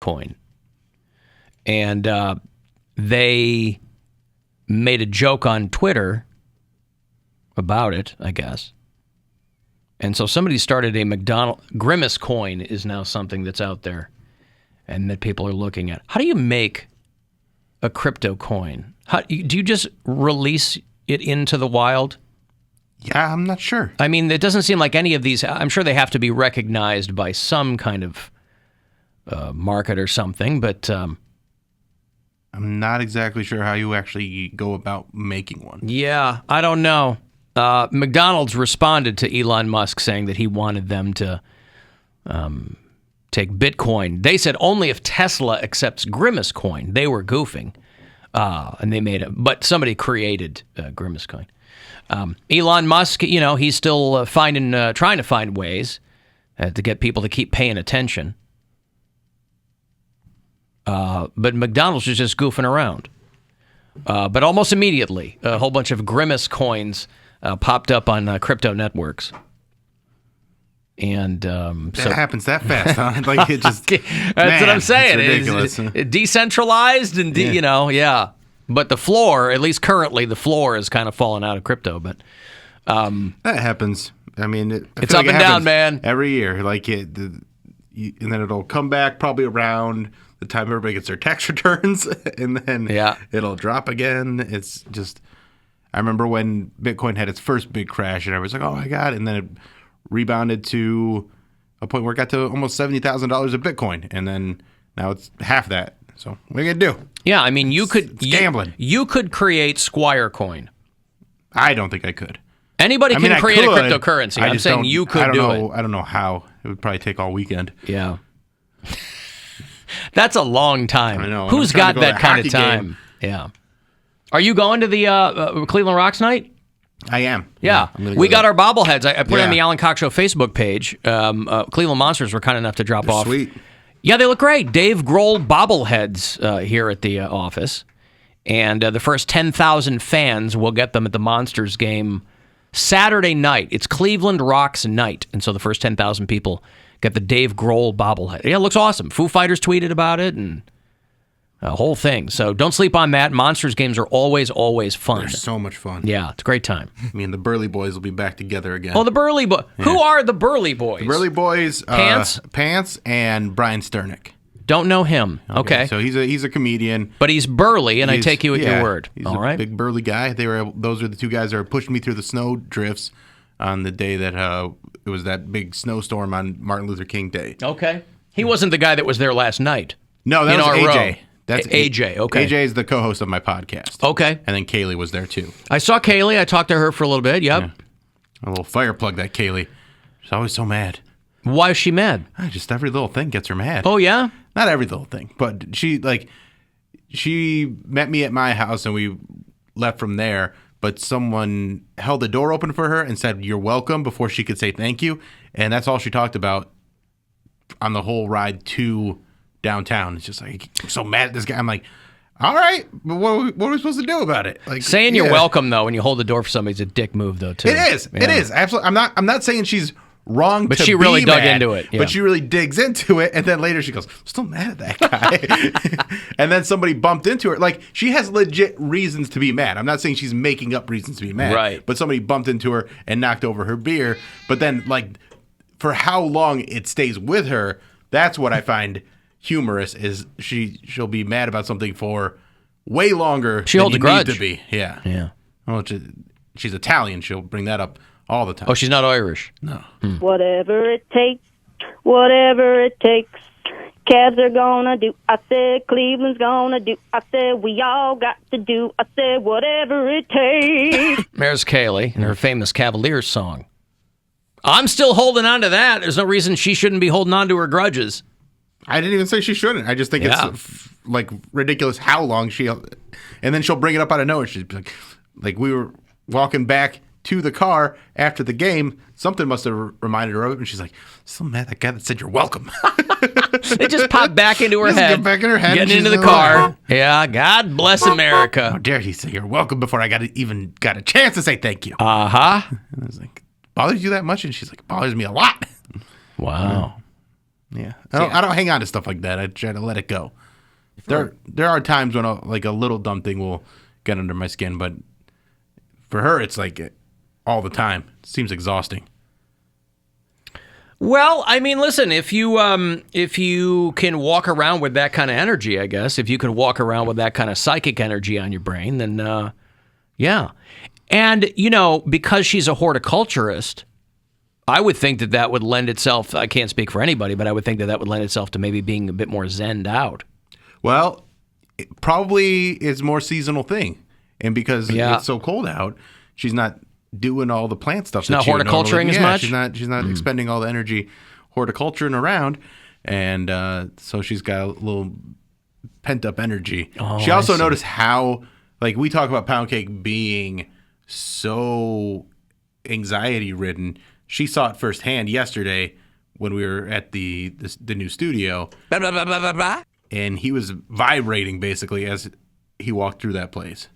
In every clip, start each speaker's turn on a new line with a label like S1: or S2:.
S1: coin. And they made a joke on Twitter about it, I guess. And so somebody started a Grimace coin is now something that's out there and that people are looking at. How do you make a crypto coin? Do you just release it into the wild?
S2: Yeah, I'm not sure.
S1: I mean, it doesn't seem like any of these. I'm sure they have to be recognized by some kind of market or something, but
S2: I'm not exactly sure how you actually go about making one.
S1: Yeah, I don't know. McDonald's responded to Elon Musk saying that he wanted them to take Bitcoin. They said only if Tesla accepts Grimace coin. They were goofing, and they made it. But somebody created Grimace coin. Elon Musk, he's still trying to find ways to get people to keep paying attention. But McDonald's is just goofing around. But almost immediately, a whole bunch of Grimace coins popped up on crypto networks. And
S2: that happens that fast, huh? Like it just
S1: that's what I'm saying.
S2: It's ridiculous.
S1: It's decentralized and yeah. But the floor, at least currently, the floor is kind of falling out of crypto. But
S2: that happens. I mean,
S1: it's up and down, man.
S2: Every year, like and then it'll come back probably around the time everybody gets their tax returns, and then it'll drop again. It's just, I remember when Bitcoin had its first big crash, and I was like, oh my God. And then it rebounded to a point where it got to almost $70,000 of Bitcoin. And then now it's half that. So what are you going to do?
S1: Yeah, I mean, it's
S2: gambling.
S1: You could create Squire coin.
S2: I don't think I could.
S1: Anybody can create a cryptocurrency. I'm saying you could do it.
S2: I don't know how. It would probably take all weekend.
S1: Yeah. That's a long time.
S2: I know.
S1: Who's got that kind of time? Game. Yeah. Are you going to the Cleveland Rocks night?
S2: I am.
S1: Yeah. We got our bobbleheads. I put it on the Alan Cox Show Facebook page. Cleveland Monsters were kind enough to drop off.
S2: Sweet.
S1: Yeah, they look great. Dave Grohl bobbleheads here at the office. And the first 10,000 fans will get them at the Monsters game Saturday night. It's Cleveland Rocks night. And so the first 10,000 people get the Dave Grohl bobblehead. Yeah, it looks awesome. Foo Fighters tweeted about it and a whole thing. So don't sleep on that. Monsters games are always, always fun.
S2: They're so much fun.
S1: Yeah, it's a great time.
S2: I mean, the Burley Boys will be back together again.
S1: Oh, the Burley Boys. Yeah. Who are the Burley Boys?
S2: The Burley Boys. Pants and Brian Sternick.
S1: Don't know him. Okay.
S2: So he's a comedian.
S1: But he's burly, and I take you at your word.
S2: He's a big burly guy. Those are the two guys that were pushing me through the snow drifts on the day that it was that big snowstorm on Martin Luther King Day.
S1: Okay. He wasn't the guy that was there last night.
S2: No, that was AJ. That's
S1: AJ. Okay.
S2: AJ is the co-host of my podcast.
S1: Okay.
S2: And then Kaylee was there too.
S1: I saw Kaylee. I talked to her for a little bit. Yep. Yeah.
S2: A little fire plug, that Kaylee. She's always so mad.
S1: Why is she mad?
S2: Just every little thing gets her mad.
S1: Oh, yeah?
S2: Not every little thing, but she met me at my house and we left from there, but someone held the door open for her and said, "You're welcome," before she could say thank you. And that's all she talked about on the whole ride to downtown. It's just like, I'm so mad at this guy. I'm like, all right, but what are we supposed to do about it? Like,
S1: saying you're welcome, though, when you hold the door for somebody is a dick move, though, too.
S2: It is. Yeah. It is. Absolutely. I'm not saying she's wrong,
S1: but she really dug into it. Yeah.
S2: But she really digs into it, and then later she goes, "I'm still mad at that guy." And then somebody bumped into her. Like, she has legit reasons to be mad. I'm not saying she's making up reasons to be mad,
S1: right?
S2: But somebody bumped into her and knocked over her beer. But then, like, for how long it stays with her, that's what I find humorous. Is she'll be mad about something for way longer.
S1: She holds a grudge.
S2: Need to be. Yeah.
S1: Yeah.
S2: Well, she's Italian. She'll bring that up all the time.
S1: Oh, she's not Irish.
S2: No.
S3: Whatever it takes, whatever it takes, Cavs are gonna do. I said Cleveland's gonna do. I said we all got to do. I said whatever it takes.
S1: There's Kaylee and her famous Cavaliers song. I'm still holding on to that. There's no reason she shouldn't be holding on to her grudges.
S2: I didn't even say she shouldn't. I just think it's like ridiculous how long and then she'll bring it up out of nowhere. She'd be like we were walking back to the car after the game, something must have reminded her of it, and she's like, "So mad that guy that said you're welcome."
S1: It just popped back into her head.
S2: Get back in her head.
S1: Getting into the car. Yeah, God bless America.
S2: How dare he say you're welcome before I even got a chance to say thank you?
S1: Uh-huh.
S2: And I was like, bothers you that much? And she's like, bothers me a lot.
S1: Wow.
S2: Yeah, I don't hang on to stuff like that. I try to let it go. There are times when a little dumb thing will get under my skin, but for her, it's like all the time. It seems exhausting.
S1: Well, I mean, listen, if you can walk around with that kind of energy, I guess, if you can walk around with that kind of psychic energy on your brain, then yeah. And, because she's a horticulturist, I would think that would lend itself, I can't speak for anybody, but I would think that would lend itself to maybe being a bit more zenned out.
S2: Well, it probably is more seasonal thing. And because it's so cold out, she's not doing all the plant stuff.
S1: She's not horticulturing as much?
S2: She's not expending all the energy horticulturing around. And so she's got a little pent-up energy.
S1: Oh,
S2: she also noticed how, we talk about Poundcake being so anxiety-ridden. She saw it firsthand yesterday when we were at the new studio.
S4: Blah, blah, blah, blah, blah, blah.
S2: And he was vibrating, basically, as he walked through that place.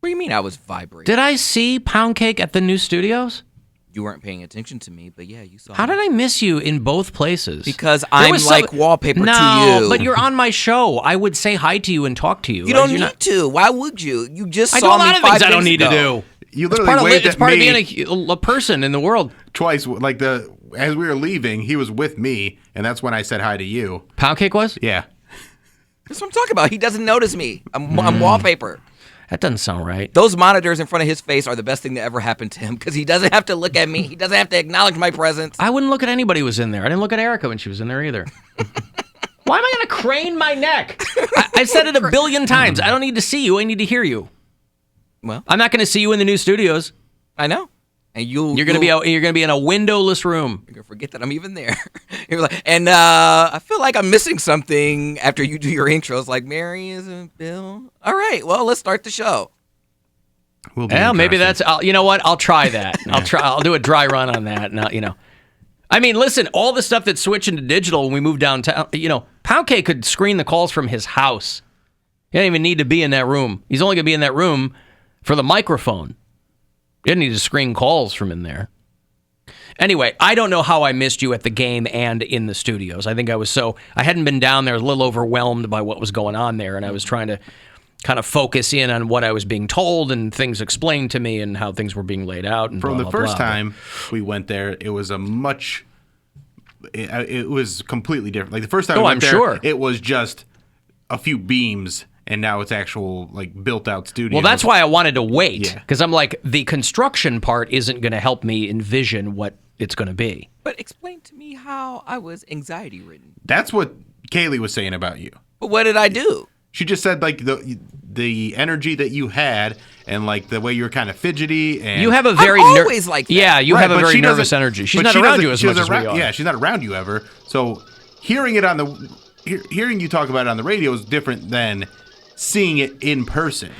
S4: What do you mean I was vibrating?
S1: Did I see Poundcake at the new studios?
S4: You weren't paying attention to me, but yeah, you saw
S1: How
S4: me.
S1: did I miss you in both places?
S4: Because I'm like wallpaper to you.
S1: No, but you're on my show. I would say hi to you and talk to you.
S4: You don't need to. Why would you? You just
S1: I
S4: saw
S1: do a lot
S4: me
S1: of
S4: 5
S1: things I don't
S4: minutes
S1: need to
S4: ago.
S1: do.
S2: You literally waved
S1: It's
S2: at
S1: part of
S2: me
S1: being a person in the world.
S2: twice. As we were leaving, he was with me, and that's when I said hi to you.
S1: Poundcake was?
S2: Yeah.
S4: That's what I'm talking about. He doesn't notice me. I'm wallpaper.
S1: That doesn't sound right.
S4: Those monitors in front of his face are the best thing that ever happened to him because he doesn't have to look at me. He doesn't have to acknowledge my presence.
S1: I wouldn't look at anybody who was in there. I didn't look at Erica when she was in there either. Why am I going to crane my neck? I said it a billion times. I don't need to see you. I need to hear you.
S4: Well,
S1: I'm not going to see you in the new studios.
S4: I know. And you're
S1: going to be in a windowless room.
S4: You're gonna forget that I'm even there. You're like, and I feel like I'm missing something after you do your intros. Like Mary isn't Bill. All right, well, let's start the show.
S1: Well, maybe that's. You know what? I'll try that. I'll do a dry run on that. Now, I mean, listen, all the stuff that's switching to digital when we move downtown. Poundcake could screen the calls from his house. He doesn't even need to be in that room. He's only going to be in that room for the microphone. You didn't need to screen calls from in there. Anyway, I don't know how I missed you at the game and in the studios. I think I hadn't been down there. I was a little overwhelmed by what was going on there, and I was trying to kind of focus in on what I was being told and things explained to me and how things were being laid out. And
S2: From the first time we went there, it was it was completely different. Like the first time we went there, it was just a few beams. And now it's actual, built-out studio.
S1: Well, that's why I wanted to wait, because I'm like, the construction part isn't going to help me envision what it's going to be.
S4: But explain to me how I was anxiety-ridden.
S2: That's what Kaylee was saying about you.
S4: But what did I do?
S2: She just said, the energy that you had and, the way you were kind of fidgety. And
S1: you have a very
S4: always like that.
S1: Yeah, you have a very nervous energy. She's not around you as much as we are.
S2: Yeah, she's not around you ever. So hearing you talk about it on the radio is different than seeing it in person.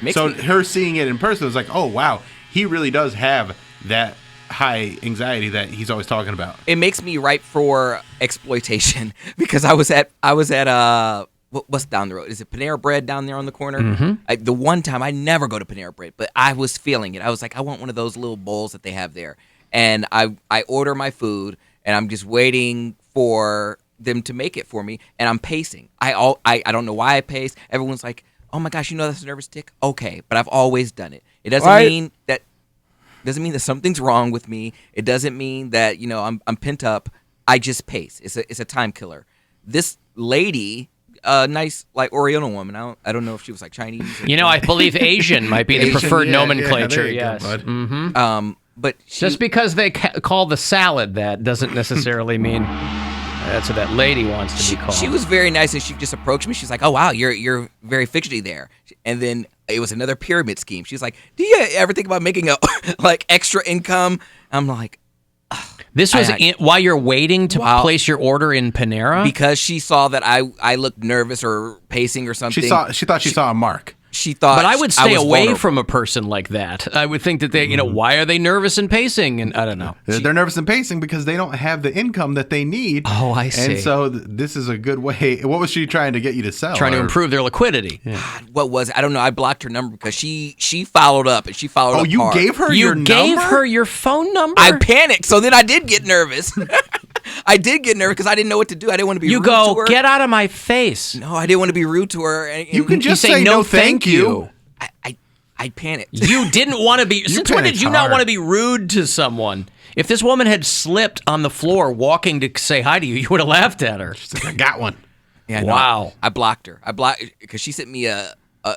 S2: Her seeing it in person was like, oh wow, he really does have that high anxiety that he's always talking about.
S4: It makes me ripe for exploitation because I was at what's down the road? Is it Panera Bread down there on the corner?
S1: Mm-hmm.
S4: The one time I never go to Panera Bread, but I was feeling it. I was like, I want one of those little bowls that they have there, and I order my food, and I'm just waiting for them to make it for me, and I'm pacing. I don't know why I pace. Everyone's like, "Oh my gosh, that's a nervous tick." Okay, but I've always done it. It doesn't mean that something's wrong with me. It doesn't mean that I'm pent up. I just pace. It's a time killer. This lady, nice Oriental woman. I don't know if she was Chinese.
S1: I believe Asian might be the preferred nomenclature.
S2: Yes.
S1: Mm-hmm.
S4: But
S1: just because they call the salad that doesn't necessarily mean. That's what that lady wants to be called.
S4: She was very nice, and she just approached me. She's like, "Oh wow, you're very fidgety there." And then it was another pyramid scheme. She's like, "Do you ever think about making a extra income?" I'm like, ugh.
S1: "This was while you're waiting to place your order in Panera?"
S4: Because she saw that I looked nervous or pacing or something.
S2: She thought she saw a mark.
S4: She thought,
S1: but I would stay away
S4: vulnerable.
S1: from a person like that. I would think that they, why are they nervous and pacing? And I don't know.
S2: They're nervous and pacing because they don't have the income that they need.
S1: Oh, I see.
S2: And so this is a good way. What was she trying to get you to sell?
S1: Trying to improve their liquidity.
S2: Yeah.
S4: God, what was it? I don't know. I blocked her number because she followed up and she followed up.
S2: Oh, you
S4: hard.
S2: gave her your number?
S1: You gave her your phone number?
S4: I panicked, so then I did get nervous. I did get nervous because I didn't know what to do. I didn't want to be rude to her.
S1: Get out of my face.
S4: No, I didn't want to be rude to her. And
S2: You can just say no thank you.
S4: I panicked.
S1: You didn't want to be. Since when did you not
S2: hard.
S1: want to be rude to someone? If this woman had slipped on the floor walking to say hi to you, you would have laughed at her.
S2: She's like, I got one.
S4: Yeah,
S1: wow.
S4: No, I blocked her. I blocked because she sent me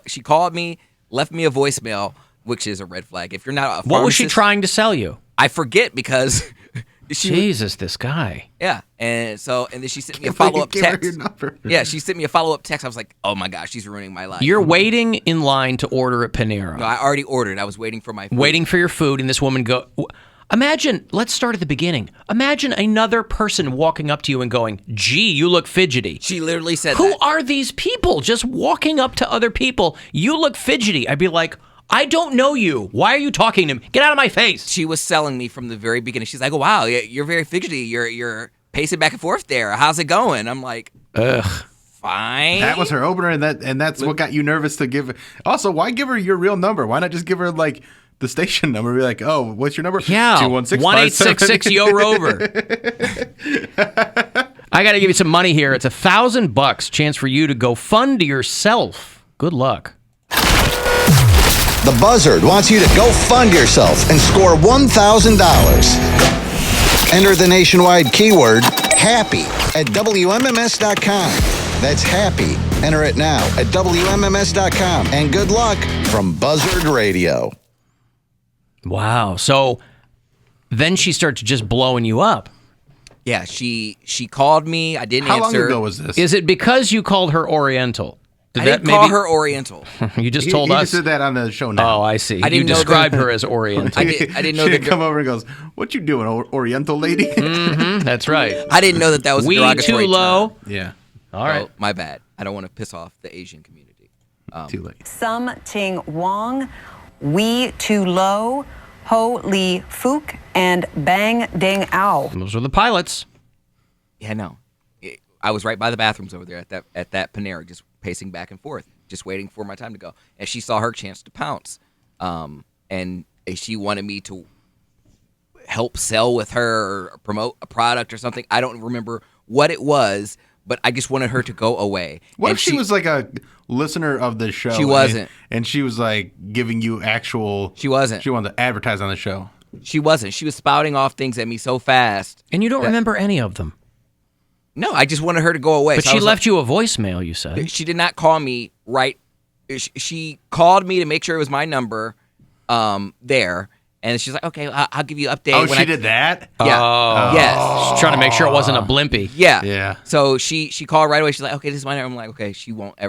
S4: she called me, left me a voicemail, which is a red flag. If you're not a pharmacist,
S1: What was she trying to sell you?
S4: I forget because
S1: Jesus, this guy.
S4: Yeah, and then she sent me a follow-up text.
S2: Your number.
S4: Yeah, she sent me a follow-up text. I was like, oh my gosh, she's ruining my life.
S1: You're waiting in line to order at Panera.
S4: No, I already ordered. I was waiting for my food.
S1: Waiting for your food, and this woman Imagine, let's start at the beginning. Imagine another person walking up to you and going, gee, you look fidgety.
S4: She literally said
S1: Who
S4: that.
S1: are these people just walking up to other people? You look fidgety. I'd be like, I don't know you. Why are you talking to me? Get out of my face.
S4: She was selling me from the very beginning. She's like, oh, wow, you're very fidgety. You're pacing back and forth there. How's it going? I'm like,
S1: ugh.
S4: Fine.
S2: That was her opener, and that's what got you nervous to give. Also, why give her your real number? Why not just give her like the station number? Be like, oh, what's your number?
S1: Yeah, 1-866 Yo Rover. I got to give you some money here. It's $1,000. Chance for you to go fund yourself. Good luck.
S5: The Buzzard wants you to go fund yourself and score $1,000. Enter the nationwide keyword HAPPY at WMMS.com. That's HAPPY. Enter it now at WMMS.com. And good luck from Buzzard Radio.
S1: Wow. So then she starts just blowing you up.
S4: Yeah, she called me. I didn't
S2: How
S4: answer.
S2: long ago was this?
S1: Is it because you called her Oriental?
S4: I didn't call her Oriental.
S1: You just told
S2: he
S1: us.
S2: just did that on the show now.
S1: Oh, I see.
S4: I didn't
S1: you
S4: know
S1: described her as Oriental.
S4: I didn't know
S2: She
S4: that.
S2: come over and goes, "What you doing, Oriental lady?"
S1: That's right.
S4: I didn't know that was a
S1: We
S4: derogatory
S1: too low.
S4: term.
S2: Yeah.
S1: All right.
S4: So, my bad. I don't want to piss off the Asian community.
S2: Too late.
S6: Sum Ting Wong, We Too Low, Ho Lee Fook, and Bang Ding Ow.
S1: Those are the pilots.
S4: Yeah, no. I was right by the bathrooms over there at that Panera, just pacing back and forth, just waiting for my time to go. And she saw her chance to pounce, and she wanted me to help sell with her or promote a product or something. I don't remember what it was, but I just wanted her to go away.
S2: What
S4: And
S2: if she was like a listener of the show?
S4: She wasn't.
S2: And she was like giving you actual.
S4: She wasn't.
S2: She wanted to advertise on the show.
S4: She wasn't. She was spouting off things at me so fast.
S1: And you don't remember any of them.
S4: No, I just wanted her to go away.
S1: But
S4: So I
S1: she
S4: was
S1: left you a voicemail, you said.
S4: She did not call me right. She called me to make sure it was my number there. And she's like, okay, I'll give you an update.
S2: Oh, she did that?
S4: Yeah.
S1: Oh.
S4: Yes.
S1: She's trying to make sure it wasn't a blimpy.
S4: Yeah.
S2: Yeah.
S4: So she called right away. She's like, okay, this is my number. I'm like, okay, I won't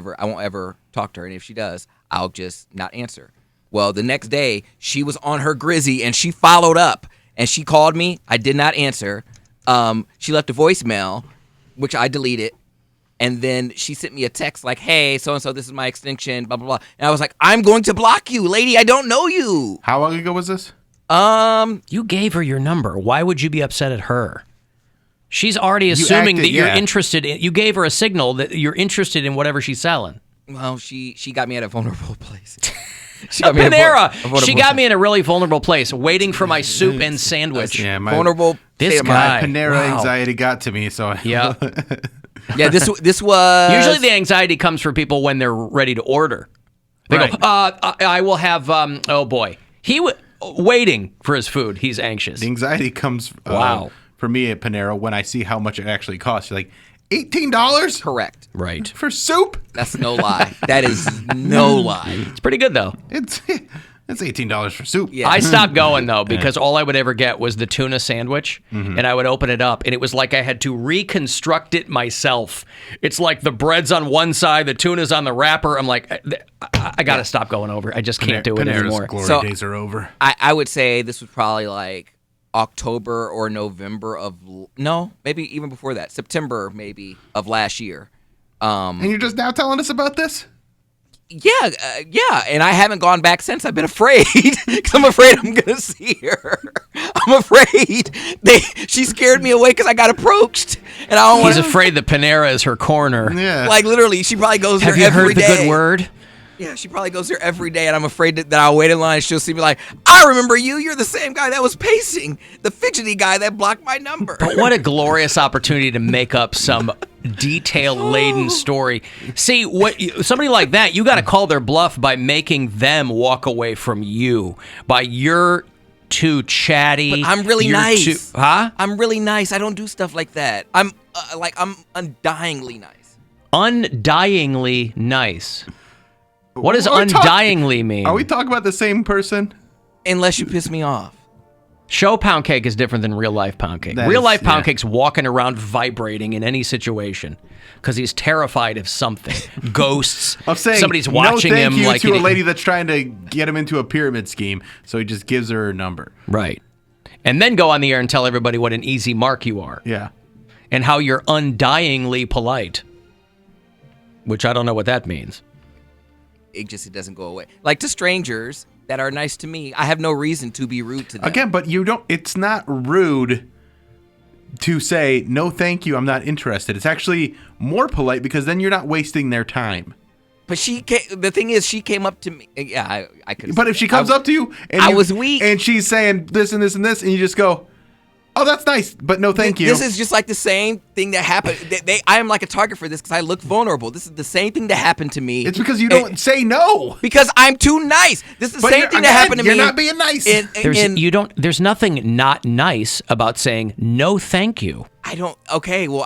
S4: ever talk to her. And if she does, I'll just not answer. Well, the next day, she was on her Grizzy and she followed up and she called me. I did not answer. She left a voicemail, which I deleted. And then she sent me a text like, hey, so-and-so, this is my extension, blah, blah, blah. And I was like, I'm going to block you, lady. I don't know you.
S2: How long ago was this?
S1: You gave her your number. Why would you be upset at her? She's already assuming that you're interested in. You gave her a signal that you're interested in whatever she's selling.
S4: Well, she got me at a vulnerable place.
S1: Panera. She got me in a really vulnerable place, waiting for my soup and sandwich.
S2: Yeah,
S4: vulnerable.
S1: This
S2: My
S1: guy.
S2: Panera
S1: Wow.
S2: anxiety got to me, so
S1: Yeah.
S4: Yeah, this was
S1: Usually the anxiety comes for people when they're ready to order. They
S2: Right.
S1: go, I will have. Oh boy, waiting for his food. He's anxious.
S2: the anxiety comes
S1: Wow.
S2: for me at Panera when I see how much it actually costs. You're like, $18
S4: correct.
S1: Right.
S2: for soup?
S4: That's no lie. That is no lie.
S1: It's pretty good though.
S2: It's $18 for soup.
S4: Yeah.
S1: I stopped going though because all I would ever get was the tuna sandwich, and I would open it up, and it was like I had to reconstruct it myself. It's like the bread's on one side, the tuna's on the wrapper. I'm like, I got to stop going over. I just can't do it
S2: Panera's
S1: anymore.
S2: glory
S4: So-
S2: days are over.
S4: I would say this was probably like October or November maybe even before that, September maybe of last year.
S2: And you're just now telling us about this?
S4: Yeah, and I haven't gone back since. I've been afraid because I'm afraid I'm gonna see her. I'm afraid she scared me away because I got approached, and I don't
S1: He's
S4: want.
S1: afraid that Panera is her corner.
S2: Yeah.
S4: Like literally, she probably goes
S1: Have
S4: there
S1: you
S4: every
S1: heard the
S4: day.
S1: good word?
S4: Yeah, she probably goes there every day, and I'm afraid that I'll wait in line and she'll see me like, I remember you. You're the same guy that was pacing, the fidgety guy that blocked my number.
S1: But what a glorious opportunity to make up some detail-laden story. See, somebody like that, you got to call their bluff by making them walk away from you. By you're too chatty.
S4: But I'm really nice.
S1: Huh?
S4: I'm really nice. I don't do stuff like that. I'm undyingly nice.
S1: Undyingly nice. What does undyingly mean?
S2: Are we talking about the same person?
S4: Unless you piss me off.
S1: Show Poundcake is different than real life Poundcake. Real life Poundcake's walking around vibrating in any situation because he's terrified of something. Ghosts.
S2: I'm saying
S1: somebody's watching him.
S2: You
S1: like
S2: to a lady that's trying to get him into a pyramid scheme, so he just gives her number.
S1: Right. And then go on the air and tell everybody what an easy mark you are.
S2: Yeah.
S1: And how you're undyingly polite. Which I don't know what that means.
S4: It doesn't go away. Like to strangers that are nice to me, I have no reason to be rude to them.
S2: Again, but it's not rude to say, no, thank you, I'm not interested. It's actually more polite because then you're not wasting their time.
S4: But the thing is, she came up to me. Yeah, I could.
S2: But if she comes up to you and
S4: I was weak.
S2: And she's saying this and this and this, and you just go, oh, that's nice, but no thank you.
S4: This is just like the same thing that happened. I am like a target for this because I look vulnerable. This is the same thing that happened to me.
S2: It's because you don't say no.
S4: Because I'm too nice. This is the same thing that happened to me.
S2: You're not being nice.
S1: There's nothing not nice about saying no thank you.
S4: I don't. Okay, well,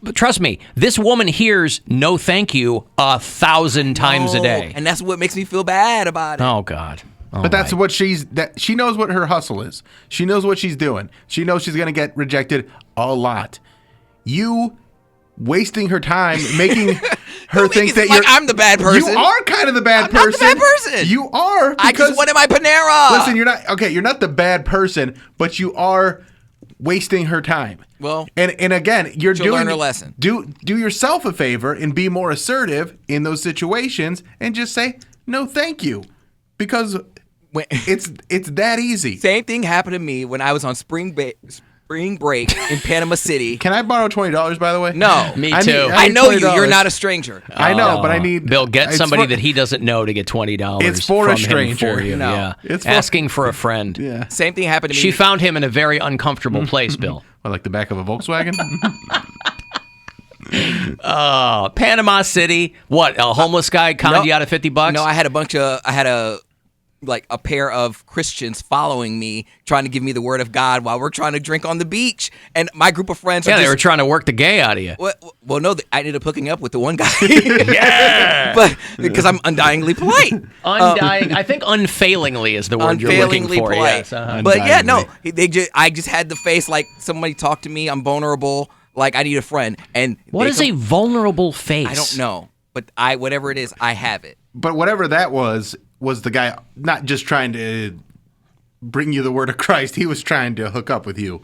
S1: But trust me, this woman hears no thank you 1,000 times a day.
S4: And that's what makes me feel bad about it.
S1: Oh, God.
S2: But that's what she knows what her hustle is. She knows what she's doing. She knows she's going to get rejected a lot. You wasting her time, making her think that
S4: I'm the bad person.
S2: You are kind of the bad person.
S4: I'm not the bad person.
S2: You are.
S4: I just wanted my Panera.
S2: Listen, you're not the bad person, but you are wasting her time.
S4: Well,
S2: and again, she'll
S4: learn her lesson.
S2: Do yourself a favor and be more assertive in those situations and just say no thank you. Because it's that easy.
S4: Same thing happened to me when I was on spring break in Panama City.
S2: Can I borrow $20, by the way?
S4: No.
S1: Me too.
S4: I know you. You're not a stranger.
S2: I know, but I need...
S1: Bill, get somebody that he doesn't know to get $20
S2: It's for
S1: from
S2: a stranger.
S1: Him for you.
S4: No.
S1: Yeah.
S2: It's
S1: asking for a friend.
S2: Yeah.
S4: Same thing happened to me.
S1: She found him in a very uncomfortable place, Bill.
S2: What, like the back of a Volkswagen?
S1: Panama City. What, a homeless guy conned you out of $50?
S4: No, I had a pair of Christians following me, trying to give me the word of God while we're trying to drink on the beach. And my group of friends
S1: they were trying to work the gay out of you.
S4: Well, no, I ended up hooking up with the one guy.
S1: Yeah!
S4: But because I'm undyingly polite.
S1: I think unfailingly is the word you're looking for.
S4: Polite.
S1: Yes, uh-huh.
S4: But yeah, no, I just had the face like somebody talked to me, I'm vulnerable, like I need a friend. And
S1: what is a vulnerable face?
S4: I don't know. But whatever it is, I have it.
S2: But whatever that was the guy not just trying to bring you the word of Christ. He was trying to hook up with you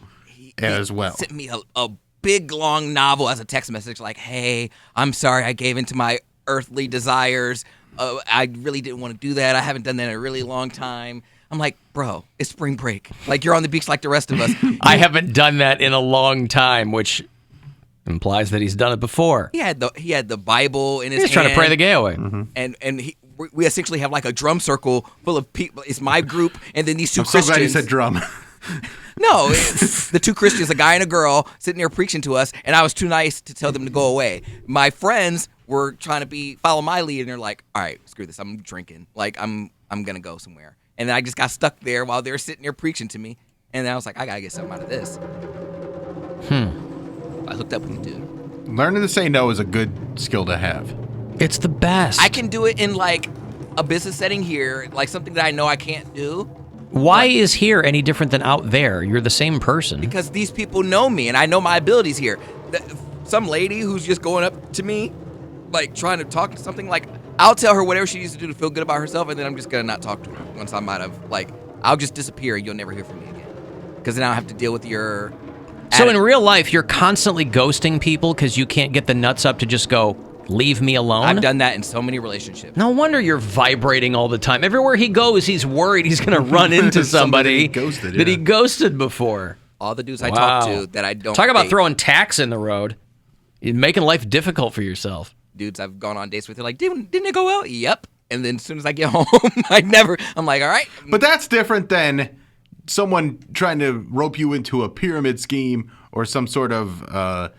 S2: as well.
S4: He sent me a big, long novel as a text message like, hey, I'm sorry I gave in to my earthly desires. I really didn't want to do that. I haven't done that in a really long time. I'm like, bro, it's spring break. Like, you're on the beach like the rest of us.
S1: I haven't done that in a long time, which implies that he's done it before.
S4: He had the Bible in his hand.
S1: He's trying to pray the gay away.
S2: Mm-hmm.
S4: And we essentially have like a drum circle full of people. It's my group, and then these two
S2: I'm
S4: Christians.
S2: so glad you said drum.
S4: No, the two Christians, a guy and a girl, sitting there preaching to us, and I was too nice to tell them to go away. My friends were trying to follow my lead, and they're like, all right, screw this, I'm drinking. Like, I'm going to go somewhere. And then I just got stuck there while they were sitting there preaching to me, and then I was like, I got to get something out of this. I hooked up with the dude.
S2: Learning to say no is a good skill to have.
S1: It's the best.
S4: I can do it in, like, a business setting here, like something that I know I can't do.
S1: Why is here any different than out there? You're the same person.
S4: Because these people know me, and I know my abilities here. Some lady who's just going up to me, like, trying to talk to something, like, I'll tell her whatever she needs to do to feel good about herself, and then I'm just going to not talk to her once I'm out of, like, I'll just disappear, and you'll never hear from me again. Because then I'll have to deal with your...
S1: So in real life, you're constantly ghosting people because you can't get the nuts up to just go, leave me alone?
S4: I've done that in so many relationships.
S1: No wonder you're vibrating all the time. Everywhere he goes, he's worried he's going to run into somebody that he ghosted before.
S4: All the dudes I talk to that I don't
S1: Talk about
S4: date.
S1: throwing tacks in the road. You're making life difficult for yourself.
S4: Dudes I've gone on dates with, they're like, didn't it go well? Yep. And then as soon as I get home, I'm like, all right.
S2: But that's different than someone trying to rope you into a pyramid scheme or some sort of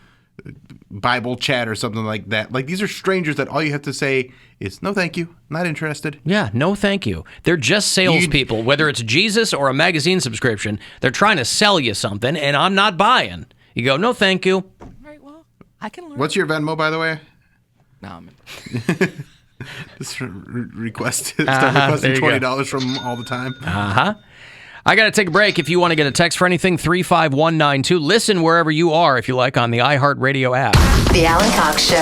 S2: Bible chat or something like that. Like, these are strangers that all you have to say is, no, thank you, not interested.
S1: Yeah, no, thank you. They're just salespeople. Whether it's Jesus or a magazine subscription, they're trying to sell you something, and I'm not buying. You go, no, thank you.
S4: All right, well, I can learn.
S2: What's your Venmo, by the way?
S4: No, I'm
S2: Just requesting $20 from all the time.
S1: I got to take a break. If you want to get a text for anything, 35192. Listen wherever you are, if you like, on the iHeartRadio app.
S7: The Alan Cox Show.